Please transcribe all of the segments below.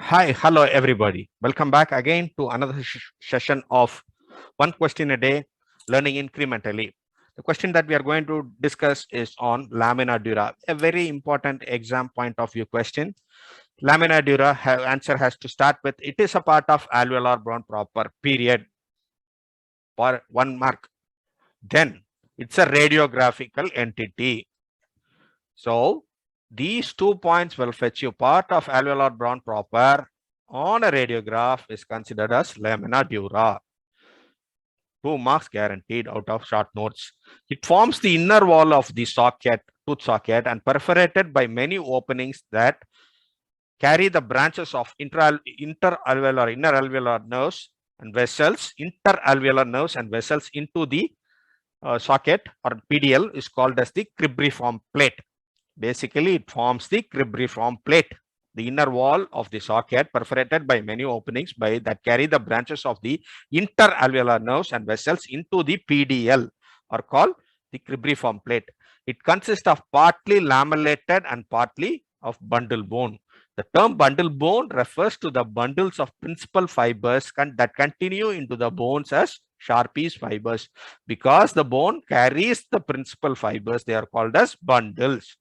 Hi, hello everybody. Welcome back again to another session of one question a day, learning incrementally. The question that we are going to discuss is on lamina dura, a very important exam point of view question. Lamina dura answer has to start with it is a part of alveolar bone proper, period, for 1 mark. Then it's a radiographical entity. So these 2 points will fetch you part of alveolar bone proper on a radiograph is considered as lamina dura. 2 marks guaranteed out of short notes. It forms the inner wall of the socket, tooth socket, and perforated by many openings that carry the branches of interalveolar, inner alveolar nerves and vessels, interalveolar nerves and vessels into the socket or PDL is called as the cribriform plate. Basically, it forms the cribriform plate, the inner wall of the socket perforated by many openings that carry the branches of the interalveolar nerves and vessels into the PDL or called the cribriform plate. It consists of partly lamellated and partly of bundle bone. The term bundle bone refers to the bundles of principal fibers that continue into the bones as Sharpie's fibers. Because the bone carries the principal fibers, they are called as bundles.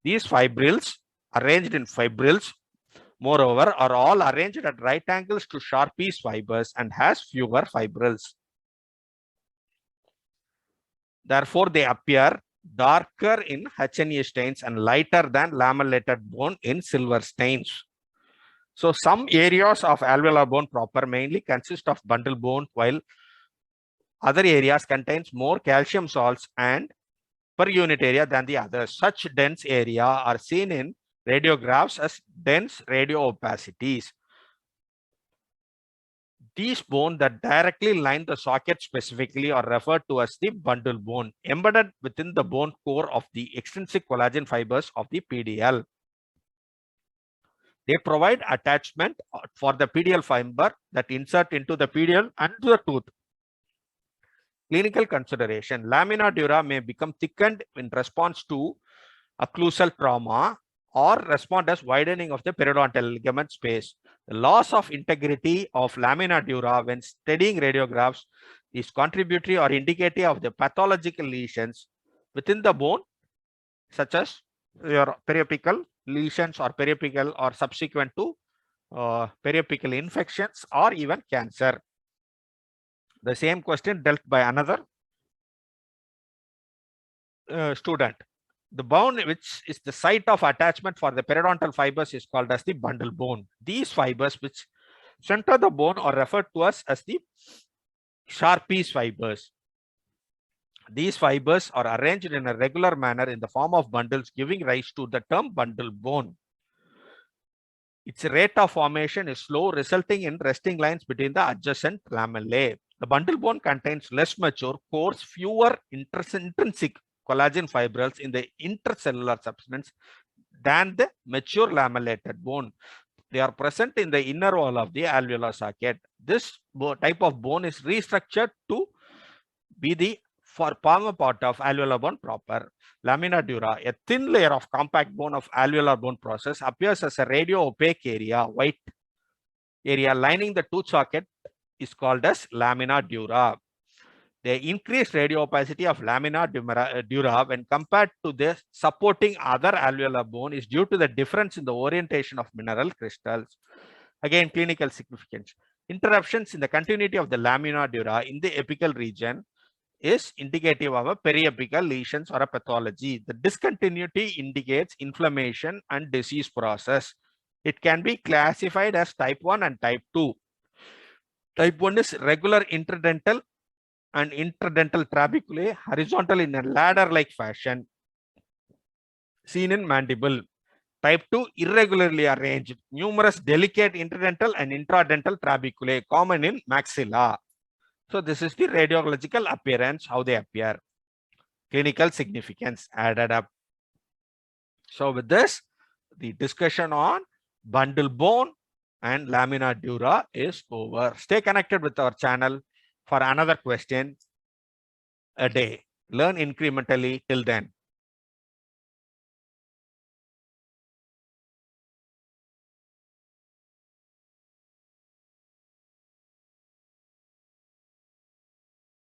These fibrils, arranged in fibrils, moreover, are all arranged at right angles to Sharpie's fibers and has fewer fibrils. Therefore, they appear darker in HNE stains and lighter than lamellated bone in silver stains. So some areas of alveolar bone proper mainly consist of bundle bone, while other areas contains more calcium salts and per unit area than the others. Such dense area are seen in radiographs as dense radio opacities. These bones that directly line the socket specifically are referred to as the bundle bone, embedded within the bone core of the extrinsic collagen fibers of the PDL. They provide attachment for the PDL fiber that insert into the PDL and the tooth. Clinical consideration: lamina dura may become thickened in response to occlusal trauma or respond as widening of the periodontal ligament space. The loss of integrity of lamina dura when studying radiographs is contributory or indicative of the pathological lesions within the bone, such as your periapical lesions or periapical or subsequent to periapical infections or even cancer. The same question dealt by another student. The bone which is the site of attachment for the periodontal fibers is called as the bundle bone. These fibers which center the bone are referred to us as the Sharpie's fibers. These fibers are arranged in a regular manner in the form of bundles, giving rise to the term bundle bone. Its rate of formation is slow, resulting in resting lines between the adjacent lamellae. The bundle bone contains less mature, coarse, fewer intrinsic collagen fibrils in the intercellular substance than the mature lamellated bone. They are present in the inner wall of the alveolar socket. This type of bone is restructured to be the former part of alveolar bone proper. Lamina dura, a thin layer of compact bone of alveolar bone process, appears as a radio opaque area, white area lining the tooth socket is called as lamina dura. The increased radio opacity of lamina dura when compared to the supporting other alveolar bone is due to the difference in the orientation of mineral crystals. Again, clinical significance. Interruptions in the continuity of the lamina dura in the apical region is indicative of a periapical lesions or a pathology. The discontinuity indicates inflammation and disease process. It can be classified as type 1 and type 2. Type 1 is regular interdental and interdental trabeculae horizontal in a ladder-like fashion seen in mandible. Type 2 irregularly arranged, numerous delicate interdental and intradental trabeculae common in maxilla. So this is the radiological appearance, how they appear. Clinical significance added up. So with this, the discussion on bundle bone and lamina dura is over. Stay connected with our channel for another question a day. Learn incrementally. Till then,